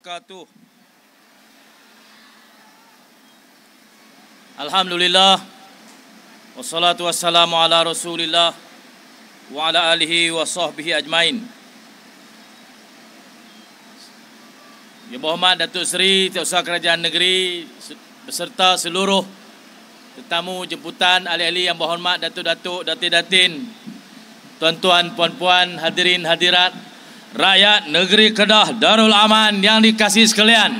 wabarakatuh. Alhamdulillah, wassalatu wassalamu ala rasulillah wa ala alihi wa sahbihi ajmain. Yang berhormat Datuk Seri Tausaha Kerajaan Negeri beserta seluruh tetamu jemputan, ahli-ahli yang berhormat, datuk-datuk, datin-datin, tuan-tuan, puan-puan, hadirin hadirat, rakyat negeri Kedah Darul Aman yang dikasihi sekalian.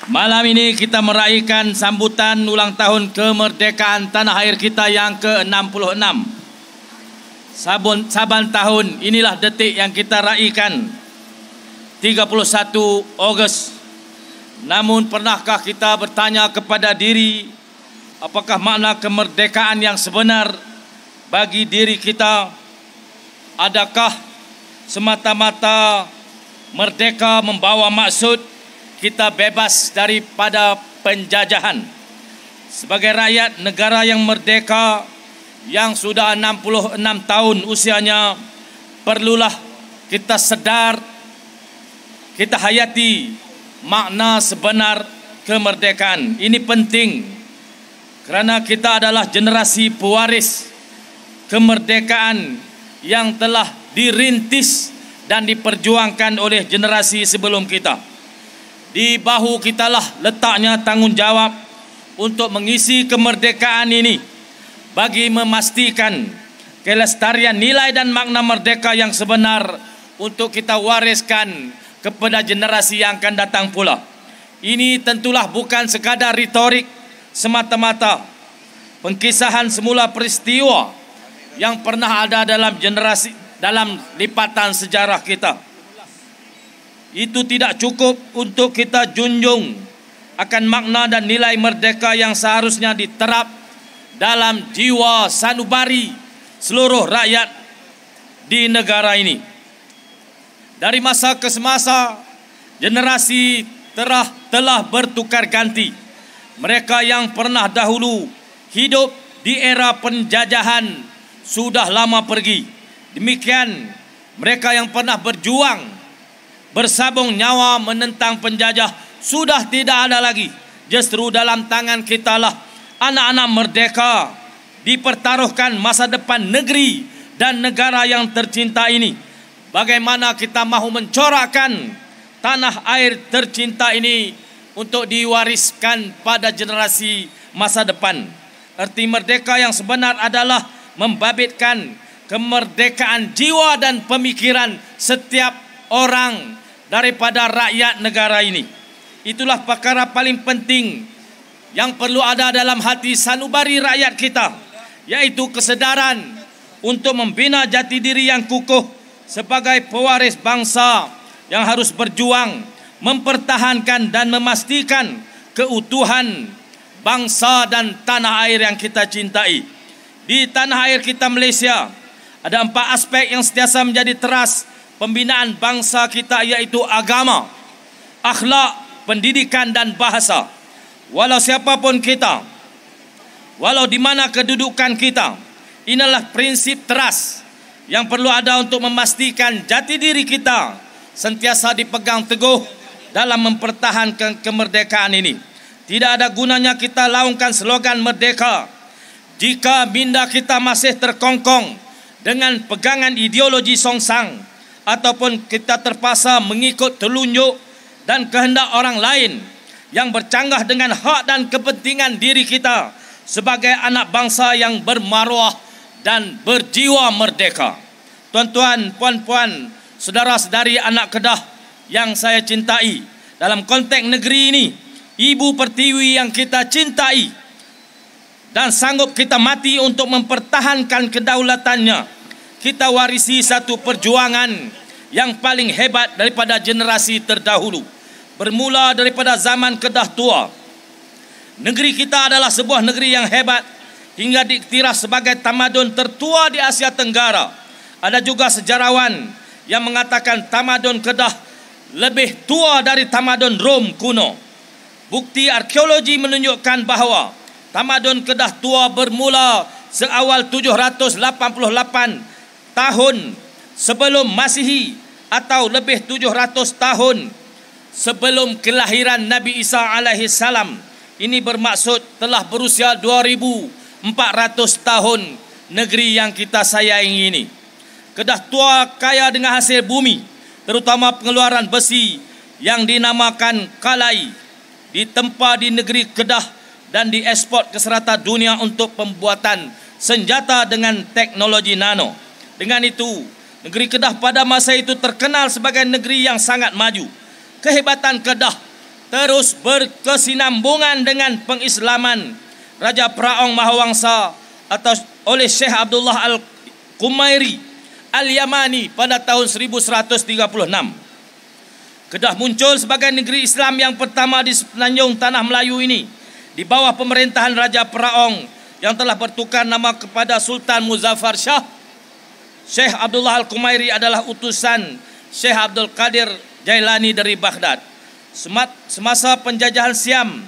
Malam ini kita meraihkan sambutan ulang tahun kemerdekaan tanah air kita yang ke-66. Saban tahun inilah detik yang kita raihkan, 31 Ogos. Namun pernahkah kita bertanya kepada diri, apakah makna kemerdekaan yang sebenar bagi diri kita? Adakah semata-mata merdeka membawa maksud kita bebas daripada penjajahan? Sebagai rakyat negara yang merdeka yang sudah 66 tahun usianya, perlulah kita sedar, kita hayati makna sebenar kemerdekaan. Ini penting kerana kita adalah generasi pewaris kemerdekaan yang telah dirintis dan diperjuangkan oleh generasi sebelum kita. Di bahu kitalah letaknya tanggungjawab untuk mengisi kemerdekaan ini bagi memastikan kelestarian nilai dan makna merdeka yang sebenar untuk kita wariskan kepada generasi yang akan datang pula. Ini tentulah bukan sekadar retorik semata-mata, pengkisahan semula peristiwa yang pernah ada dalam lipatan sejarah kita. Itu tidak cukup untuk kita junjung akan makna dan nilai merdeka yang seharusnya diterap dalam jiwa sanubari seluruh rakyat di negara ini. Dari masa ke semasa, generasi telah bertukar ganti. Mereka yang pernah dahulu hidup di era penjajahan sudah lama pergi. Demikian mereka yang pernah berjuang bersabung nyawa menentang penjajah sudah tidak ada lagi. Justru dalam tangan kita lah anak-anak merdeka dipertaruhkan masa depan negeri dan negara yang tercinta ini. Bagaimana kita mahu mencorakkan tanah air tercinta ini untuk diwariskan pada generasi masa depan. Erti merdeka yang sebenar adalah membabitkan kemerdekaan jiwa dan pemikiran setiap orang daripada rakyat negara ini. Itulah perkara paling penting yang perlu ada dalam hati sanubari rakyat kita, yaitu kesedaran untuk membina jati diri yang kukuh sebagai pewaris bangsa yang harus berjuang mempertahankan dan memastikan keutuhan bangsa dan tanah air yang kita cintai. Di tanah air kita Malaysia ada 4 aspek yang sentiasa menjadi teras pembinaan bangsa kita, iaitu agama, akhlak, pendidikan dan bahasa. Walau siapapun kita, walau di mana kedudukan kita, inilah prinsip teras yang perlu ada untuk memastikan jati diri kita sentiasa dipegang teguh dalam mempertahankan kemerdekaan ini. Tidak ada gunanya kita laungkan slogan merdeka jika minda kita masih terkongkong dengan pegangan ideologi songsang, ataupun kita terpaksa mengikut telunjuk dan kehendak orang lain yang bercanggah dengan hak dan kepentingan diri kita sebagai anak bangsa yang bermaruah dan berjiwa merdeka. Tuan-tuan, puan-puan, saudara-saudari anak Kedah yang saya cintai, dalam konteks negeri ini, Ibu Pertiwi yang kita cintai dan sanggup kita mati untuk mempertahankan kedaulatannya, kita warisi satu perjuangan yang paling hebat daripada generasi terdahulu. Bermula daripada zaman Kedah tua, negeri kita adalah sebuah negeri yang hebat hingga diiktiraf sebagai tamadun tertua di Asia Tenggara. Ada juga sejarawan yang mengatakan tamadun Kedah lebih tua dari tamadun Rom kuno. Bukti arkeologi menunjukkan bahawa tamadun Kedah tua bermula seawal 788 tahun sebelum Masihi atau lebih 700 tahun sebelum kelahiran Nabi Isa alaihi salam. Ini bermaksud telah berusia 2400 tahun negeri yang kita sayangi ini. Kedah tua kaya dengan hasil bumi, terutama pengeluaran besi yang dinamakan kalai, ditempa di negeri Kedah dan diekspor ke serata dunia untuk pembuatan senjata dengan teknologi nano. Dengan itu, negeri Kedah pada masa itu terkenal sebagai negeri yang sangat maju. Kehebatan Kedah terus berkesinambungan dengan pengislaman Raja Praong Mahawangsa atau oleh Syekh Abdullah Al-Kumairi Al-Yamani pada tahun 1136. Kedah muncul sebagai negeri Islam yang pertama di semenanjung tanah Melayu ini di bawah pemerintahan Raja Praong yang telah bertukar nama kepada Sultan Muzaffar Shah. Syekh Abdullah Al-Kumairi adalah utusan Syekh Abdul Qadir Jailani dari Baghdad. Semasa penjajahan Siam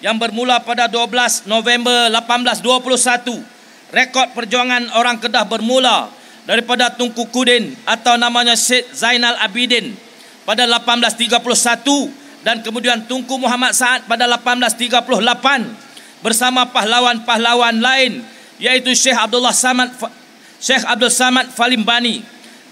yang bermula pada 12 November 1821, rekod perjuangan orang Kedah bermula daripada Tunku Kudin atau namanya Syed Zainal Abidin pada 1831 dan kemudian Tunku Muhammad Saad pada 1838 bersama pahlawan-pahlawan lain yaitu Syekh Abdul Samad Falimbani,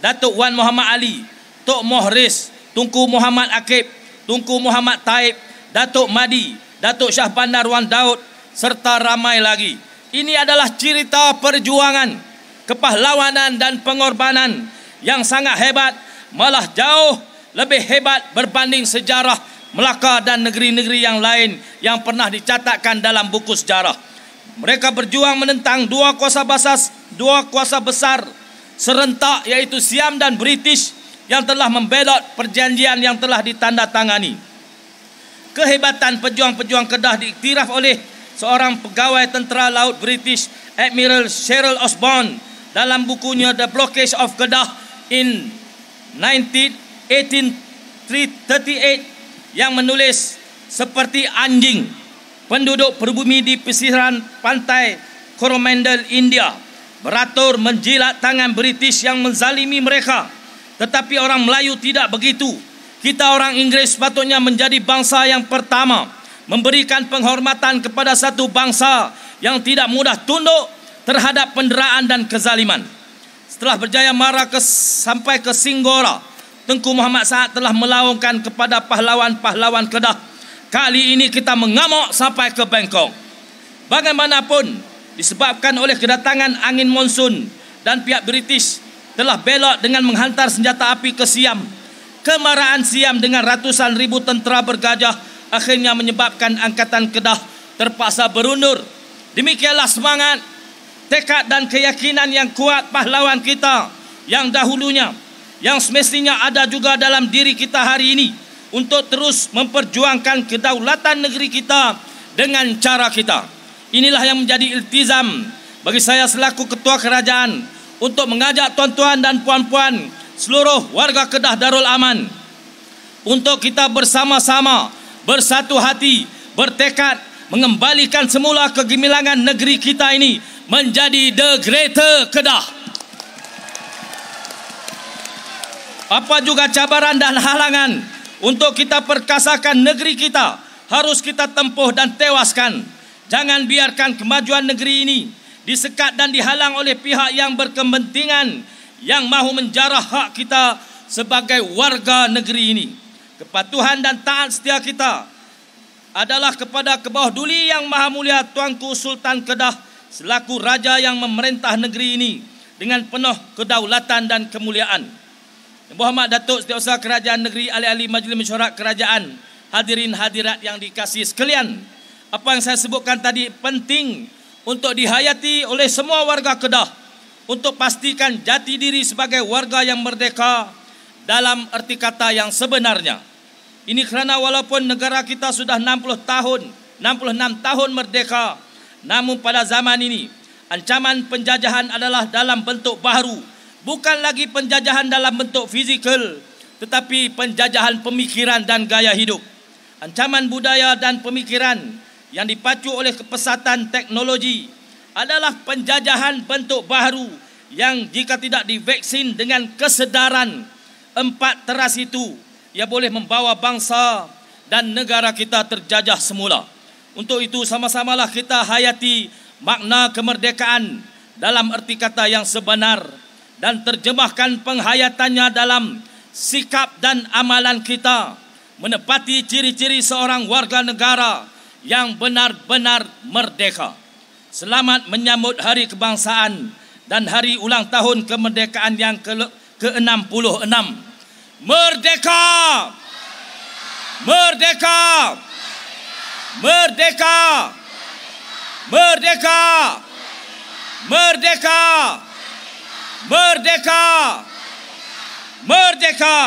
Datuk Wan Muhammad Ali, Tok Mohris, Tunku Muhammad Akib, Tunku Muhammad Taib, Datuk Madi, Datuk Syah Bandar Wan Daud serta ramai lagi. Ini adalah cerita perjuangan, kepahlawanan dan pengorbanan yang sangat hebat, malah jauh lebih hebat berbanding sejarah Melaka dan negeri-negeri yang lain yang pernah dicatatkan dalam buku sejarah. Mereka berjuang menentang dua kuasa besar serentak yaitu Siam dan British yang telah membelot perjanjian yang telah ditandatangani. Kehebatan pejuang-pejuang Kedah diiktiraf oleh seorang pegawai tentera laut British, Admiral Cyril Osborne, dalam bukunya The Blockade of Kedah in 1838 yang menulis, seperti anjing, penduduk pribumi di pesisiran pantai Coromandel, India, beratur menjilat tangan British yang menzalimi mereka. Tetapi orang Melayu tidak begitu. Kita orang Inggeris sepatutnya menjadi bangsa yang pertama memberikan penghormatan kepada satu bangsa yang tidak mudah tunduk terhadap penderaan dan kezaliman. Setelah berjaya mara sampai ke Singgora, Tengku Muhammad Saad telah melaungkan kepada pahlawan-pahlawan Kedah. Kali ini kita mengamuk sampai ke Bangkok. Bagaimanapun, disebabkan oleh kedatangan angin monsun dan pihak British telah belot dengan menghantar senjata api ke Siam. Kemarahan Siam dengan ratusan ribu tentera bergajah akhirnya menyebabkan Angkatan Kedah terpaksa berundur. Demikianlah semangat, tekad dan keyakinan yang kuat pahlawan kita yang dahulunya, yang semestinya ada juga dalam diri kita hari ini untuk terus memperjuangkan kedaulatan negeri kita dengan cara kita. Inilah yang menjadi iltizam bagi saya selaku ketua kerajaan untuk mengajak tuan-tuan dan puan-puan seluruh warga Kedah Darul Aman untuk kita bersama-sama bersatu hati, bertekad mengembalikan semula kegemilangan negeri kita ini menjadi The Greater Kedah. Apa juga cabaran dan halangan untuk kita perkasakan negeri kita harus kita tempuh dan tewaskan. Jangan biarkan kemajuan negeri ini disekat dan dihalang oleh pihak yang berkepentingan yang mahu menjarah hak kita sebagai warga negeri ini. Kepatuhan dan taat setia kita adalah kepada Kebawah Duli Yang Maha Mulia Tuanku Sultan Kedah selaku raja yang memerintah negeri ini dengan penuh kedaulatan dan kemuliaan. Muhammad Datuk Setiausaha Kerajaan Negeri, ahli-ahli Majlis Mesyuarat Kerajaan, hadirin hadirat yang dikasihi sekalian, apa yang saya sebutkan tadi penting untuk dihayati oleh semua warga Kedah untuk pastikan jati diri sebagai warga yang merdeka dalam erti kata yang sebenarnya. Ini kerana walaupun negara kita sudah 66 tahun merdeka, namun pada zaman ini ancaman penjajahan adalah dalam bentuk baharu, bukan lagi penjajahan dalam bentuk fizikal, tetapi penjajahan pemikiran dan gaya hidup. Ancaman budaya dan pemikiran yang dipacu oleh kepesatan teknologi adalah penjajahan bentuk baharu yang jika tidak divaksin dengan kesedaran empat teras itu ia boleh membawa bangsa dan negara kita terjajah semula. Untuk itu sama-samalah kita hayati makna kemerdekaan dalam erti kata yang sebenar dan terjemahkan penghayatannya dalam sikap dan amalan kita, menepati ciri-ciri seorang warga negara yang benar-benar merdeka. Selamat menyambut Hari Kebangsaan dan Hari Ulang Tahun Kemerdekaan yang ke-66. Merdeka! Merdeka! Merdeka! Merdeka! Merdeka! Merdeka! Merdeka!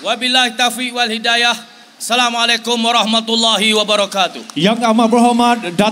Wabillahi taufiq wal hidayah. Assalamualaikum warahmatullahi wabarakatuh. Yang amat berhormat Datuk